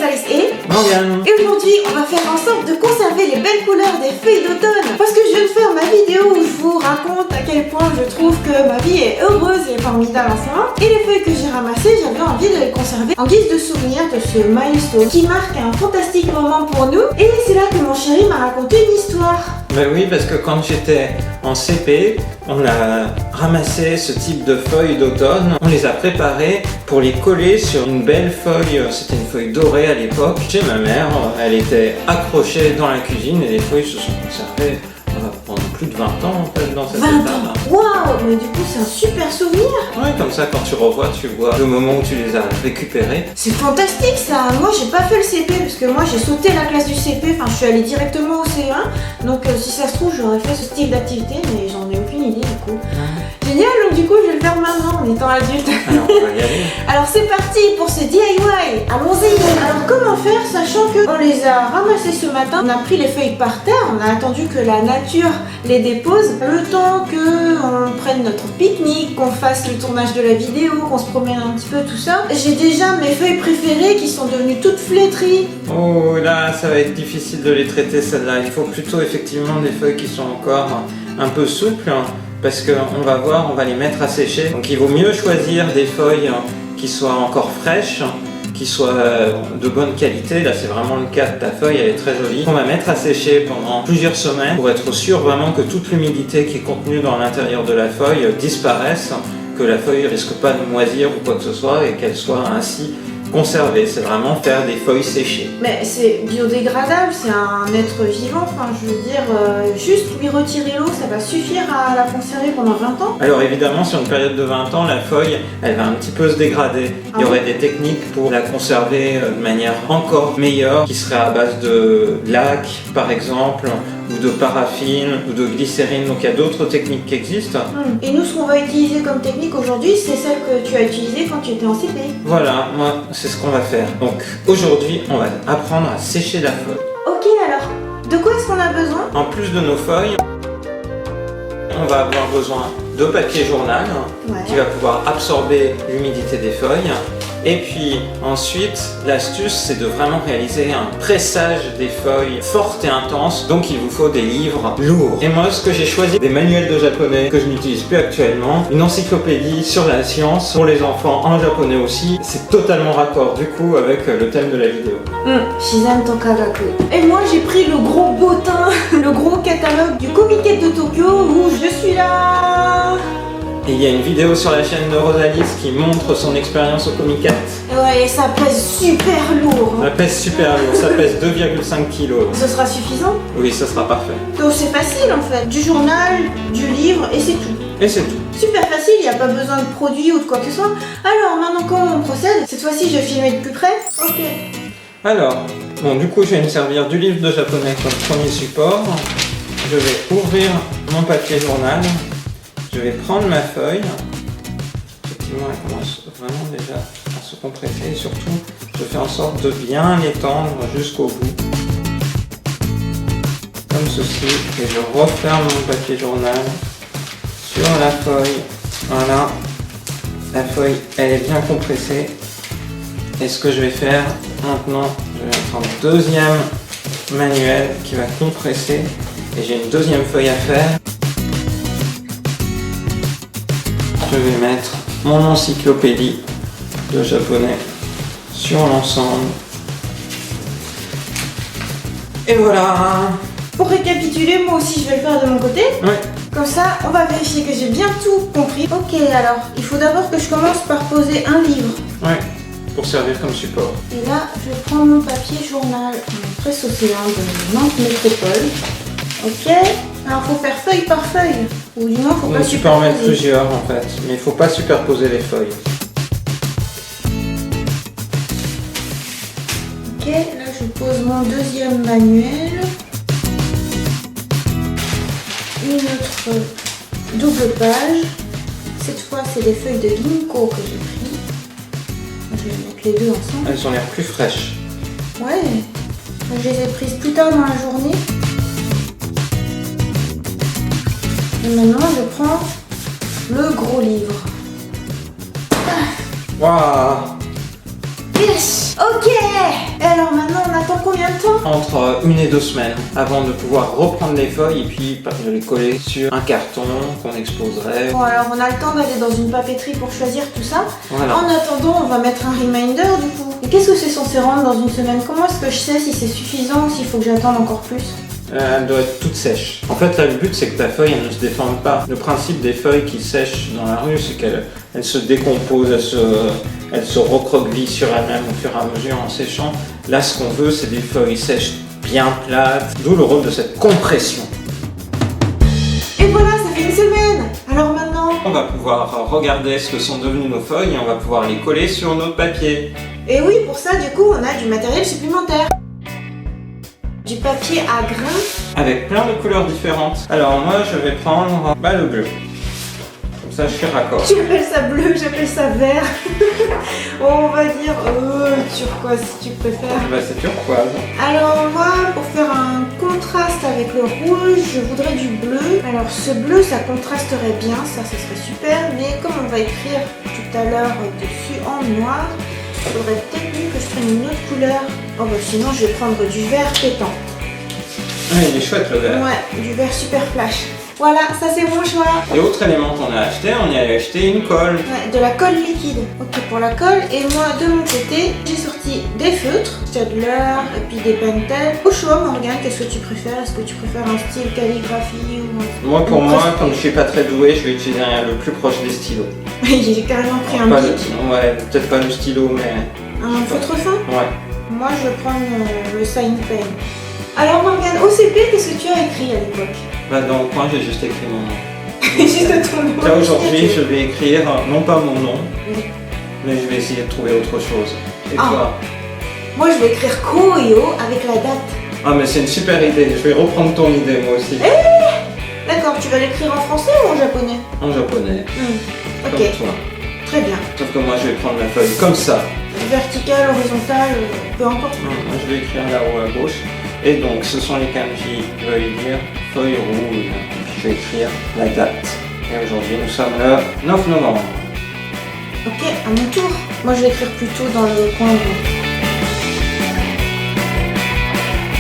Rosalis et Morgane. Et aujourd'hui, on va faire en sorte de conserver les belles couleurs des feuilles d'automne. Parce que je viens de faire ma vidéo où je vous raconte à quel point je trouve que ma vie est heureuse et formidable en ce moment. Et les feuilles que j'ai ramassées, j'avais envie de les conserver en guise de souvenir de ce milestone qui marque un fantastique moment pour nous. Et c'est là que mon chéri m'a raconté une histoire. Ben oui, parce que quand j'étais en CP, on a ramassé ce type de feuilles d'automne, on les a préparées pour les coller sur une belle feuille, c'était une feuille dorée à l'époque. Chez ma mère, elle était accrochée dans la cuisine et les feuilles se sont conservées pendant plus de 20 ans en fait dans cet 20 état-là. ans. Waouh, mais du coup c'est un super souvenir. Ouais, comme ça quand tu revois, tu vois le moment où tu les as récupérées. C'est fantastique ça. Moi j'ai pas fait le CP parce que moi j'ai sauté la classe du CP, enfin je suis allée directement au CE1. Donc si ça se trouve j'aurais fait ce style d'activité mais j'en ai aucune idée du coup. Génial, donc du coup je vais le faire maintenant en étant adulte. Alors on va y aller. Alors c'est parti pour ce DIY. Allons-y. Alors comment faire sachant que on les a ramassés ce matin, on a pris les feuilles par terre, on a attendu que la nature les dépose, le temps qu'on prenne notre pique-nique, qu'on fasse le tournage de la vidéo, qu'on se promène un petit peu tout ça. J'ai déjà mes feuilles préférées qui sont devenues toutes flétries. Oh là, ça va être difficile de les traiter celles-là. Il faut plutôt effectivement des feuilles qui sont encore un peu souples parce qu'on va voir, on va les mettre à sécher. Donc il vaut mieux choisir des feuilles qui soient encore fraîches, qui soient de bonne qualité. Là c'est vraiment le cas de ta feuille, elle est très jolie. On va mettre à sécher pendant plusieurs semaines pour être sûr vraiment que toute l'humidité qui est contenue dans l'intérieur de la feuille disparaisse, que la feuille risque pas de moisir ou quoi que ce soit et qu'elle soit ainsi conserver, c'est vraiment faire des feuilles séchées. Mais c'est biodégradable, c'est un être vivant, enfin je veux dire, juste lui retirer l'eau, ça va suffire à la conserver pendant 20 ans. Alors évidemment, sur une période de 20 ans, la feuille, elle va un petit peu se dégrader. Il y aurait des techniques pour la conserver de manière encore meilleure, qui serait à base de lac, par exemple, ou de paraffine, ou de glycérine, donc il y a d'autres techniques qui existent. Et nous, ce qu'on va utiliser comme technique aujourd'hui, c'est celle que tu as utilisée quand tu étais en CP. Voilà, moi, c'est ce qu'on va faire. Donc aujourd'hui, on va apprendre à sécher la feuille. Ok, alors, de quoi est-ce qu'on a besoin? En plus de nos feuilles, on va avoir besoin de papier journal qui va pouvoir absorber l'humidité des feuilles. Et puis ensuite, l'astuce, c'est de vraiment réaliser un pressage des feuilles fortes et intenses. Donc il vous faut des livres lourds. Et moi, ce que j'ai choisi, des manuels de japonais que je n'utilise plus actuellement, une encyclopédie sur la science pour les enfants en japonais aussi. C'est totalement raccord du coup avec le thème de la vidéo. Shizan to Kagaku. Et moi, j'ai pris le gros bottin, le gros catalogue du Comiket de Tokyo où je suis là. Et il y a une vidéo sur la chaîne de Rosalis qui montre son expérience au Comiket. Ouais, et ça pèse super lourd. Ça pèse super lourd, ça pèse 2,5 kg. Ce sera suffisant? Oui, ça sera parfait. Donc c'est facile en fait. Du journal, du livre et c'est tout. Et c'est tout. Super facile, il n'y a pas besoin de produits ou de quoi que ce soit. Alors maintenant comment on procède? Cette fois-ci je vais filmer de plus près. Ok. Alors, bon du coup je vais me servir du livre de japonais comme premier support. Je vais ouvrir mon papier journal. Je vais prendre ma feuille. Effectivement, elle commence vraiment déjà à se compresser et surtout, je fais en sorte de bien l'étendre jusqu'au bout. Comme ceci. Et je referme mon papier journal sur la feuille. Voilà. La feuille, elle est bien compressée. Et ce que je vais faire maintenant, je vais mettre un deuxième manuel qui va compresser. Et j'ai une deuxième feuille à faire. Je vais mettre mon encyclopédie de japonais sur l'ensemble. Et voilà. Pour récapituler, moi aussi je vais le faire de mon côté. Ouais. Comme ça, on va vérifier que j'ai bien tout compris. Ok, alors, il faut d'abord que je commence par poser un livre. Ouais, pour servir comme support. Et là, je vais prendre mon papier journal Presse Océan de Nantes Métropole. Ok. Alors, faut faire feuille par feuille. Ou du moins, faut pas Tu peux en mettre superposer. plusieurs en fait, mais il faut pas superposer les feuilles. Ok, là je pose mon deuxième manuel. Une autre double page. Cette fois, c'est des feuilles de ginkgo que j'ai pris. Je vais mettre les deux ensemble. Elles ont l'air plus fraîches. Ouais, je les ai prises plus tard dans la journée. Et maintenant, je prends le gros livre. Waouh! Yes! Ok! Et alors entre 1 et 2 semaines avant de pouvoir reprendre les feuilles et puis de les coller sur un carton qu'on exposerait. Bon, alors on a le temps d'aller dans une papeterie pour choisir tout ça. Voilà. En attendant, on va mettre un reminder du coup. Et qu'est-ce que c'est censé rendre dans une semaine? Comment est-ce que je sais si c'est suffisant ou s'il faut que j'attende encore plus? Elle doit être toute sèche. En fait, là, le but, c'est que ta feuille, elle ne se déforme pas. Le principe des feuilles qui sèchent dans la rue, c'est qu'elles se décomposent, elles se recroquevillent sur elles-mêmes au fur et à mesure en séchant. Là, ce qu'on veut, c'est des feuilles sèches bien plates, d'où le rôle de cette compression. Et voilà, ça fait une semaine. Alors maintenant... On va pouvoir regarder ce que sont devenues nos feuilles et on va pouvoir les coller sur notre papier. Et oui, pour ça, du coup, on a du matériel supplémentaire. Du papier à grains. Avec plein de couleurs différentes. Alors moi, je vais prendre le bleu. Comme ça, je suis raccord. Tu appelles ça bleu, j'appelle ça vert. On va dire turquoise si tu préfères. C'est turquoise. Alors moi, pour faire un contraste avec le rouge, je voudrais du bleu. Alors ce bleu, ça contrasterait bien, ça ce serait super. Mais comme on va écrire tout à l'heure dessus en noir, il faudrait peut-être mieux que je prenne une autre couleur. Oh bah sinon je vais prendre du vert pétant. Ah, il est chouette le vert. Ouais, du vert super flash. Voilà, ça c'est mon choix. Et autre élément qu'on a acheté, on y a acheté une colle. Ouais, de la colle liquide. Ok pour la colle. Et moi de mon côté, j'ai sorti des feutres, Staedtler et puis des Pentel. Au choix Morgane, qu'est-ce que tu préfères? Est-ce que tu préfères un style calligraphie ou... Moi pour moi, comme je suis pas très doué, je vais utiliser le plus proche des stylos. J'ai carrément pris un pas bic. Ouais, peut-être pas le stylo, mais... Un feutre fin? Ouais. Moi je vais prendre le sign pen. Alors Morgane, au CP, qu'est-ce que tu as écrit à l'époque? Bah dans le coin, j'ai juste écrit mon nom. Juste ton nom. Là aujourd'hui, je vais écrire, non pas mon nom, Oui. mais je vais essayer de trouver autre chose. Et Ah. toi? Moi je vais écrire Koyo avec la date. Ah mais c'est une super idée, je vais reprendre ton idée moi aussi. D'accord, tu vas l'écrire en français ou en japonais? En japonais, Ok, comme toi. très bien. Sauf que moi je vais prendre la feuille comme ça. Vertical, horizontal, peu importe. Moi je vais écrire là-haut à gauche. Et donc ce sont les kanji qui veulent dire feuille rouge. Et puis je vais écrire la date. Et aujourd'hui nous sommes le 9 novembre. Ok, à mon tour. Moi je vais écrire plutôt dans le coin droit.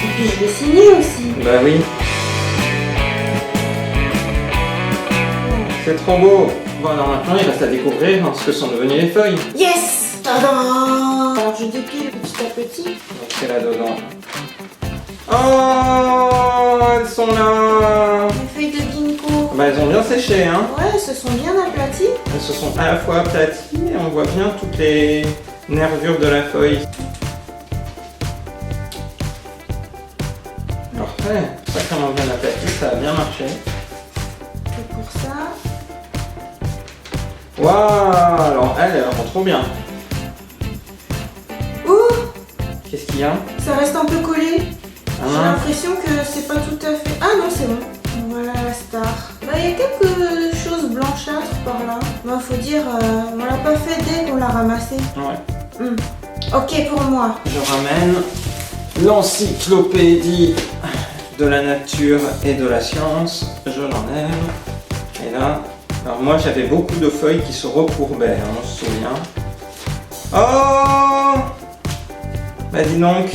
Et puis je vais signer aussi. Bah oui. C'est trop beau. Bon alors maintenant il reste à découvrir ce que sont devenues les feuilles. Yes! Tadam! Alors je dépile petit à petit. Donc c'est là-dedans. Oh, elles sont là. Les feuilles de ginkgo. Bah elles ont bien séché hein. Ouais, elles se sont bien aplaties. Elles se sont à la fois aplaties et on voit bien toutes les nervures de la feuille. Parfait, sacrément bien aplati, ça a bien marché. Et pour ça... Waouh, alors elle rend trop bien. Ouh! Qu'est-ce qu'il y a? Ça reste un peu collé. Ah, J'ai mince. l'impression que c'est pas tout à fait... Ah non, c'est bon. Voilà la star. Bah, il y a quelques choses blanchâtres par là. Bah, faut dire, on l'a pas fait dès qu'on l'a ramassé. Ouais. Ok pour moi. Je ramène l'encyclopédie de la nature et de la science. Je l'enlève. Et là, alors moi j'avais beaucoup de feuilles qui se recourbaient, hein, on se souvient. Oh! Bah dis donc.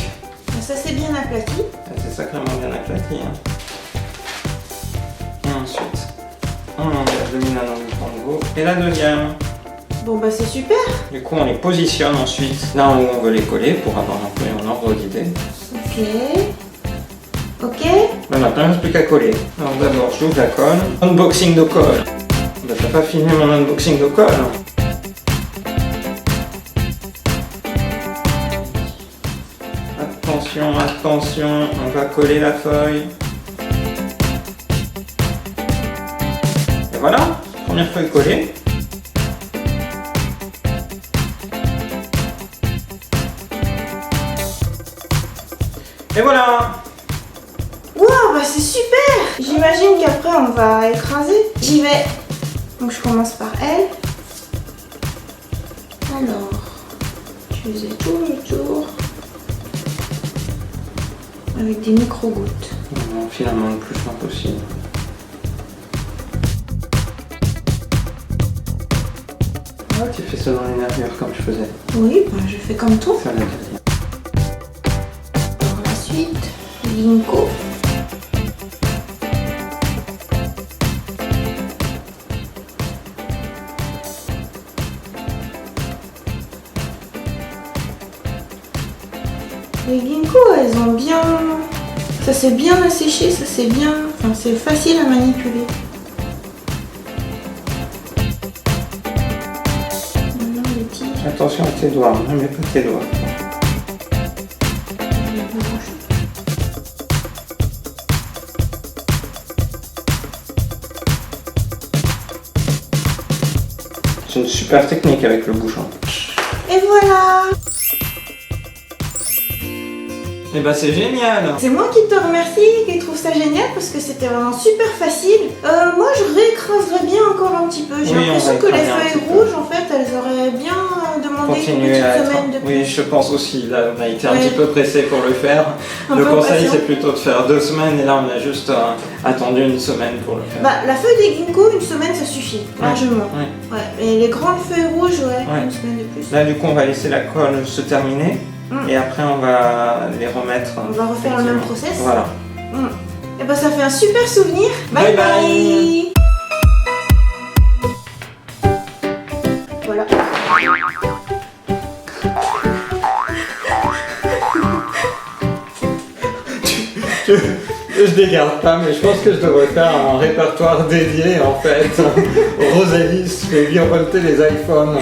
Ça c'est bien aplati. C'est sacrément bien aplati. Hein. Et ensuite, on enlève le Milano Congo. Et la deuxième. Bon bah c'est super. Du coup, on les positionne ensuite là où on veut les coller pour avoir un peu un ordre d'idée. Ok. Ok. Bah, maintenant, il ne reste plus qu'à coller. Alors d'abord, j'ouvre la colle. Unboxing de colle. Bah, t'as pas filmé mon unboxing de colle. Attention, attention, on va coller la feuille. Et voilà, première feuille collée. Et voilà! Wow, bah c'est super. J'imagine qu'après on va écraser. J'y vais. Donc je commence par elle. Alors, je faisais tout le tour. Avec des micro-gouttes. Non, finalement, le plus fin possible. Ah, tu fais ça dans les nervures comme je faisais. Oui, bah je fais comme toi. Ça l'a dit. Alors la suite. ginkgo. Les ginkgo, elles ont bien... Ça s'est bien asséché, ça c'est bien... Enfin, c'est facile à manipuler. Maintenant, les tiges... Attention à tes doigts, ne mets pas tes doigts. C'est une super technique avec le bouchon. Et voilà! Et bah c'est génial! C'est moi qui te remercie, qui trouve ça génial parce que c'était vraiment super facile. Moi je réécraserais bien encore un petit peu. J'ai Oui, l'impression que les un feuilles petit peu. rouges en fait elles auraient bien demandé une Continuer petite à être... semaine de plus. Oui, je pense aussi. Là, on a été un Ouais. petit peu pressé pour le faire. Un Le peu conseil, impatient. c'est plutôt de faire 2 semaines et là, on a juste attendu une semaine pour le faire. Bah la feuille des ginkgo, une semaine ça suffit, largement. Ouais. Ouais. Et les grandes feuilles rouges, ouais, Ouais. une semaine de plus. Là, du coup, on va laisser la colle se terminer et après, on va les remettre. On va refaire le même process. Voilà. Et bah ça fait un super souvenir. Bye Bye bye. Voilà. Je dégarde pas, mais je pense que je devrais faire un répertoire dédié en fait aux Rosalie qui fait virevolter les iPhones.